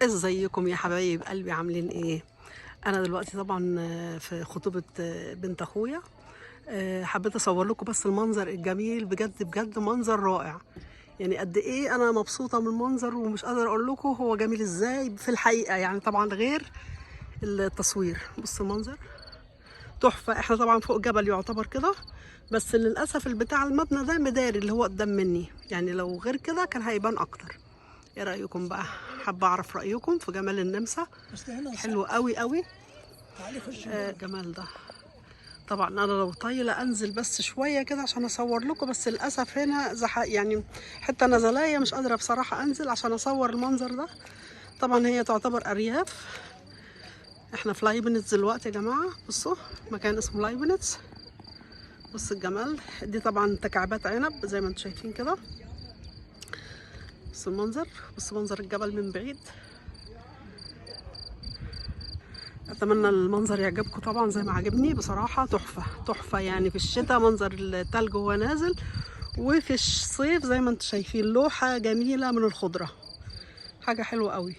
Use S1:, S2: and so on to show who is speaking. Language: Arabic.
S1: ازيكم يا حبايب قلبي، عاملين ايه؟ انا دلوقتي طبعا في خطوبة بنت اخويا. حبيت اصور لكم بس المنظر الجميل، بجد بجد منظر رائع. يعني قد ايه انا مبسوطة من المنظر ومش قادرة اقول لكم هو جميل ازاي في الحقيقة، يعني طبعا غير التصوير. بص المنظر تحفة. احنا طبعا فوق جبل يعتبر كده، بس للاسف البتاع المبنى ده مداري اللي هو قدام مني، يعني لو غير كده كان هيبان اكتر. ايه رايكم بقى؟ حابه اعرف رايكم في جمال النمسا. حلو قوي قوي. جمال ده. طبعا انا لو طايله انزل بس شويه كده عشان اصور لكم، بس للاسف هنا يعني حته نزلايه، مش قادره بصراحه انزل عشان اصور المنظر ده. طبعا هي تعتبر ارياف. احنا في لايبنتز دلوقتي يا جماعه. بصوا مكان اسمه لايبنتز. بص الجمال. دي طبعا تكعبات عنب زي ما انتم شايفين كده. بص المنظر، بص منظر الجبل من بعيد. اتمنى المنظر يعجبكم طبعا زي ما عجبني بصراحه. تحفه تحفه، يعني في الشتاء منظر التلج وهو نازل، وفي الصيف زي ما انتم شايفين لوحه جميله من الخضره. حاجه حلوه قوي.